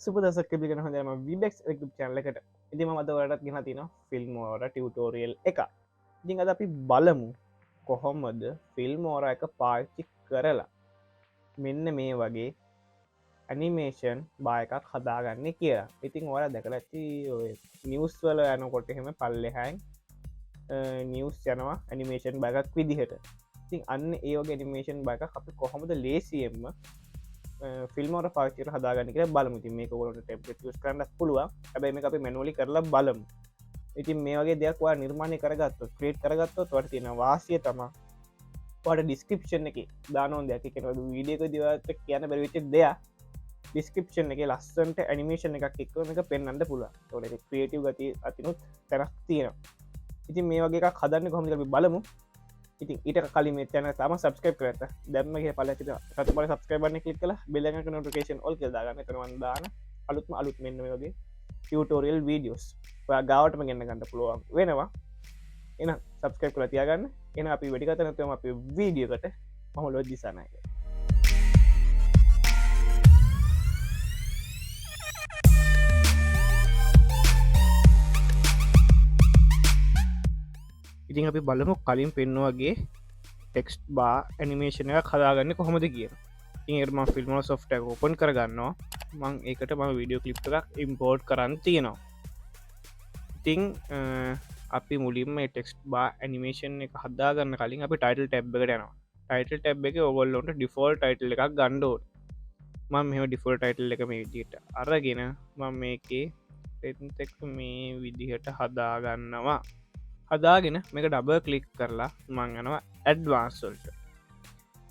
සුපදසක් පිගෙන හොඳම Vibex YouTube channel එකට. ඉතින් මම අද ඔයාලටත් ගෙනලා තිනවා Filmora tutorial එක. ඉතින් අද අපි බලමු කොහොමද Filmora එක පාවිච්චි කරලා මෙන්න මේ වගේ animation bar එකක් හදාගන්නේ කියලා. ඉතින් ඔයාලා දැකලා ඇති ඔය news වල යනකොට එහෙම පල්ලෙහායින් news යනවා animation bar එකක් විදිහට. ඉතින් අන්න ඒ වගේ animation bar එකක් අපි කොහොමද ලේසියෙන්ම ෆිල්මෝර පාචර හදාගන්න කියලා බලමුති මේක ොලට ටෙප් ස් කරන්න පුළුවන් ඇබයි මේ අපි මැනුවලි කරලා බලමු ඉතින් මේ වගේ දෙයක් වා නිර්මාණය කරගත්ත ක්‍රේට් කරගත්තොත් වට තියෙන වාසිය තම පට ඩිස්කපෂන් එක දානෝ දෙයක් කෙනව වීඩියක දවට කියන බැරිවිච දෙයක් ඩිස්කපෂන් එක ලස්සන්ට ඇනිමේෂන් එකක් එක්ක එක පෙන්න්නට පුළුව තොට ක්‍රේටව ගති අතිනුත් තැනක් තියෙනවා ඉතින් මේ වගේ හදන්න කොහොමි බලමු ඉතින් ඊට කලින් මේ channel තම subscribe කරගත්ත දැම්මගේ පළට සතු බල subscribe බටන් ක්ලික් කරලා bell icon notification all කියලා දාගන්න එතන මම දාන අලුත් මෙන්න මේ වගේ tutorial videos ඔයා ගාවටම ගෙන්න ගන්න පුළුවන් වෙනවා එහෙනම් subscribe කරලා තියාගන්න එහෙනම් අපි වැඩි කතා නැතුවම අපි වීඩියෝ එකට මම ලොජ් දිසානයි ඉතින් අපි බලමු කලින් පෙන්වාගේ ටෙක්ස්ට් බා ඇනිමේෂණ එක කදාගන්න කොහොමද කිය ඉම ෆිල්ම සොෆ්ට ඕපන් කරගන්නවා මං ඒකට ම වීඩියෝ කලිප් එකක් ඉම්පෝර්ට් කරන්න තියෙනවා ඉතිං අපි මුලින්ම ටෙක්ස්ට් බා ඇනිමේෂන් එක හදාගන්න කලින් අපි ටයිටල් ටැබ් එකට යනවා ටයිටල් ටැබ් එක ඔගොල්ලොන්ට ඩිෆෝල් ටයිටල් එකක් ගණ්ඩෝඩ මම මෙම ඩිෆෝල් ටයිටල් එක මේ විදිට අරගෙන මම මේකේ පෙතෙක් මේ විදිහට හදාගන්නවා හදාගෙන මේක ඩබ කලික් කරලා මංගනවා ඇඩ්වාන්ස්වල්ට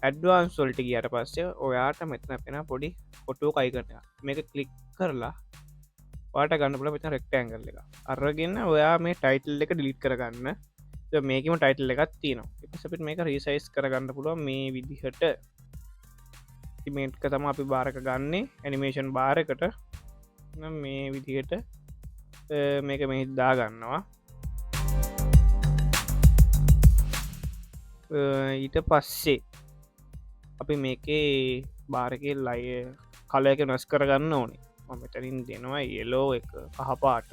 ඇඩ්වාන්ස්වල්ට ගියට පස්සේ ඔයාට මෙතන පෙන පොඩි ෆොටෝ කයි කරන මේක කලික් කරලා පාට ගන්න පුල මෙතන රෙක්ටෑන්ගල් එක අරගන්න ඔයා මේ ටයිටල් එක ඩිලිට් කරගන්න මේකම ටයිටල් එකත් තියනවා එපිට මේක රීසයිස් කරගන්න පුළුව මේ විදිහට ඉමේට්ක තම අපි බාරක ගන්නේ ඇනිමේෂන් බාරකට මේ විදිහට මේක මෙහිදා ගන්නවා ඊට පස්සේ අපි මේකේ බාරකේ ලය කලයක නස් කරගන්න ඕනේ මෙතරින් දෙනවා යලෝ එක පහපාට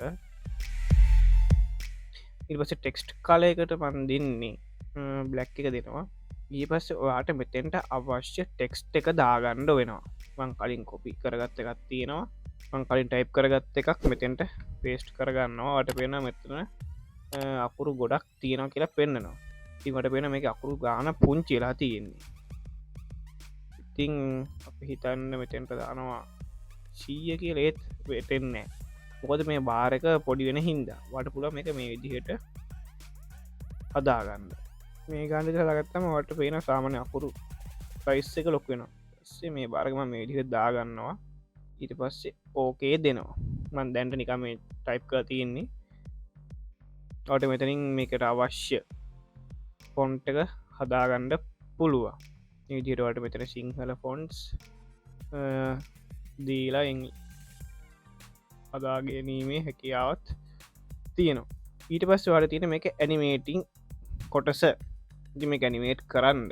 ඉපස ටෙක්ස්ට් කලයකට පන් දෙන්නේ බ්ලැක් එක දෙනවා ඒ පස්ස ඔයාට මෙතෙන්ට අවශ්‍ය ටෙක්ස්ට් එක දාගණ්ඩ වෙනවා මං කලින් කොපි කරගත්ත එකත් තියෙනවා මං කලින් ටයිප් කරගත්ත එකක් මෙතෙන්ට පේස්ට් කරගන්නවා වට පෙන මෙතන අකුරු ගොඩක් තියෙනවා කියලා පෙන්න්නනවා ඉතිමට පෙන මේ අකුරු ගාන පුංචිලා තියෙන්නේ ඉතිං අප හිතන්න මෙතෙන්ට දානවා සීය කිය ලේත් වෙටෙන්නේ මොකද මේ බාරක පොඩි වෙන හින්ද වට පුළ මේක මේ විදිහට හදාගන්න මේ ගාන්ධ ලගත්තම වට පේන සාමනය අකුරු ප්‍රයිස් එක ලොක් වෙන සේ මේ බාරකම මේ විදිහ දාගන්නවා ඊට පස්සේ ඕකේ දෙනවා මන් දැන්ට නිකම මේ ටයිප් කර තියෙන්නේ ඔට මෙතනින් මේකට අවශ්‍ය ෆොන්ට් එක හදාගණ්ඩ පුළුව නිදිරවට මෙතර සිංහල ෆොන්ස් දීලා හදාගැනීමේ හැකියාවත් තියෙනවා ඊට පස්ස වට තියෙන මේක ඇනිමේටිං කොටස ඉති මේ ඇනිමේට් කරන්න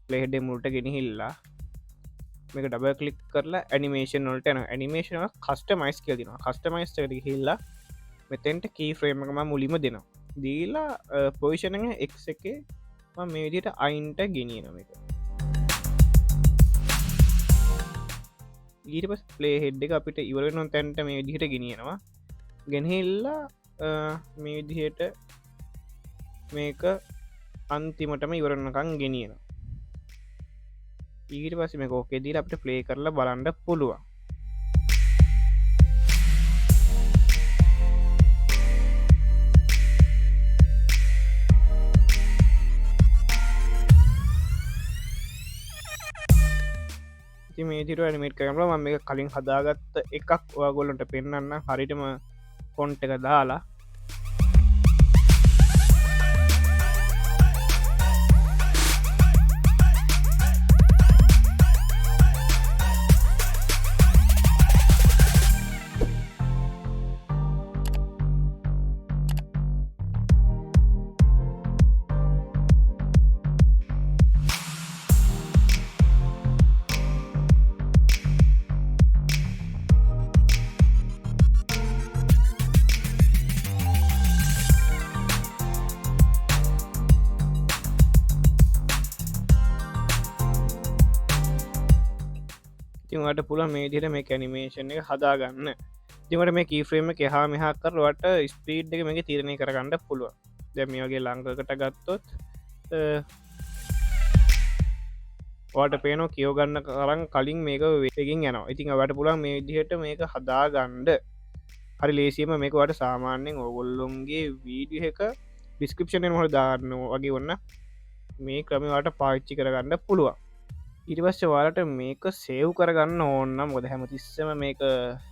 පලේහෙඩ මුල්ට ගෙනහිල්ලා මේක ඩබ කලික් කරලා ඇනිමේෂන් නොල්ට න ඇනිමේෂන කස්ටමයිස් කියදින කස්ටමයිස් හිල්ලා මෙතෙන්ට කී ෆ්‍රේම්ම මුලිම දෙනවා දීලා පොයිෂණ එක් එක මේ විදිට අයින්ට ගෙනියන එක ඊට පස් පලේ හෙඩ් එක අපිට ඉවර නො තැන්ට මේ විදිහට ගෙනියනවා ගෙනහිල්ලා මේ විදිහට මේක අන්තිමටම ඉවරණකං ගෙනියන ඊට පස්ස මේ කෝකෙදී අපට ප්ලේ කරලා බලන්ඩ පුළුවන් මේ තිර ඇනිමේට් කරලා ම මේ කලින් හදාගත්ත එකක් ඔයාගොල්ලන්ට පෙන්න්න හරිටම කොන්ට එක දාලා තිවට පුළ මේ දිට මේ ඇනිමේෂන් එක හදාගන්න තිවට මේ කීෆ්‍රේම කෙහා මෙහා කරවට ස්පීඩ් එක මේ තීරණය කරගන්න පුළුව දැමියගේ ලංඟකට ගත්තොත් වාට පේනෝ කියෝගන්න කරන් කලින් මේක වේගෙන් යනවා ඉතිං වැට පුළන් මේ විදිහට මේක හදාගණ්ඩ හරි ලේසිම මේකවට සාමාන්‍යෙන් ඔගොල්ලොන්ගේ වීඩිය එක ඩිස්කපෂන හො දාන්න වගේ ඔන්න මේ ක්‍රමවට පාච්චි කරගන්න පුළුවන් ඉරිවස්ස වාලට මේක සේව් කරගන්න ඕන්නම් ගොද හැම තිස්සම මේක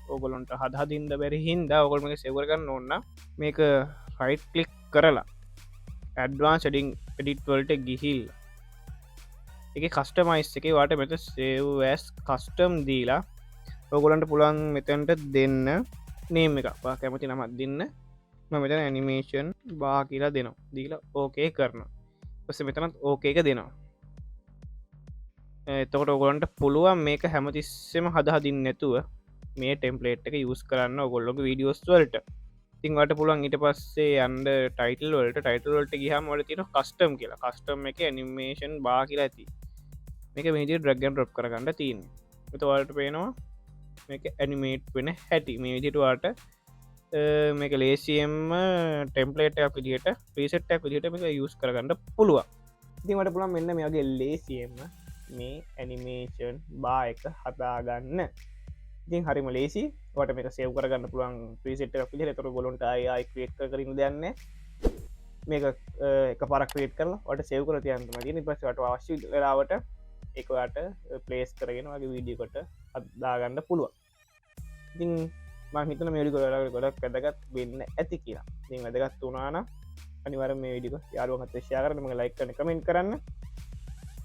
ඕගොලොන්ට හදහින්ද බැරි හින්ද ඔගොල් මේ සෙවරගන්න ඕන්න මේක රයිට් කලික් කරලා ඇඩ්වාන් ෂඩිං එඩිට්වල්ට ගිහිල් එක කස්ටමයිස් එක වාට මෙත සේවස් කස්ටම් දීලා ඔගොලන්ට පුළන් මෙතැන්ට දෙන්න නේම එකක් පා කැමති නමත් දෙන්න මෙතන ඇනිමේෂන් බා කියලා දෙනවා දීලා ඕකේ කරන පස මෙතනත් ඕකේක දෙනවා එතකොට ඔගොලන්ට පුළුවන් මේක හැමතිස්සෙම හදහදින්න නැතුව මේ ටෙම්පලේට් එක යස් කරන්න ඔගොල්ලොක වීඩියෝස් වලට තිංවට පුළුවන් ඊට පස්සේ අන්ඩ ටයිටල් වලට ටයිටල් වලට ගහම වල තින කස්ටම් කියලා කස්ටම් එක ඇනිමේෂන් බා කියලා ඇති මේක මේජ ඩ්‍රගන් රොප් කරගන්න තියන්න එතවලට පේනවා මේක ඇනිමේට් වෙන හැටි මේ විදිටවාට මේක ලේසියම් ටෙම්පලේට පිදිට පිසට්ටක් විදිට මේක යස් කරගන්න පුළුවන් ඉතිමට පුළන් මෙන්න මේගේ ලේසියම මේ ඇනිමේෂන් බා එක හදාගන්න ඉතින් හරිම ලේසි වට මේක සේව් කරගන්න පුළුවන් ප්‍රීසෙට් පිහි තොර ගොලොන්ට අයි ක්‍රේට් කරන්න දන්න මේක එක පරක්‍රේට් කරලා වට සේව් කර තියන්තම ගෙන පසට අවශ්‍ය වෙලාවට එකවට පලේස් කරගෙන වගේ වීඩියකොට අත්දාගන්න පුළුවන් ඉතින් මහිතන මේඩි ගොඩ ගොඩක් පැදගත් වෙන්න ඇති කියලා ඉතින් වැදගත් වනාන අනිවර මේ විඩික යාරුවමත් ශයා කරනම ලයික් කන කමෙන්ට් කරන්න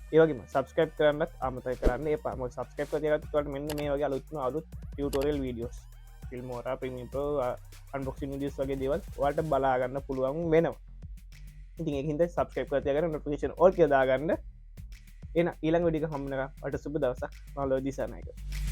ඒවගේ සබස්ක්‍රප් කරන්නත් අමතයි කරන්න පම සබස්ක්‍රප් කරගත්වට මෙන්න මේ වගේ අලුත්ම අලුත් ටියටෝරියල් වීඩියෝස් ෆිල්මෝර ප්‍රමිප අන්බොක්සි නිදිස් වගේ දේවල් වට බලාගන්න පුළුවන් වෙනවා ඉතින් එහින්ද සබස්ක්‍රප් කරතයකර නොටිකේෂන් ඕල් දාගන්න එන ඊළඟ විඩික හම්නක අට සුබ දවසක් මලෝ දිසානයක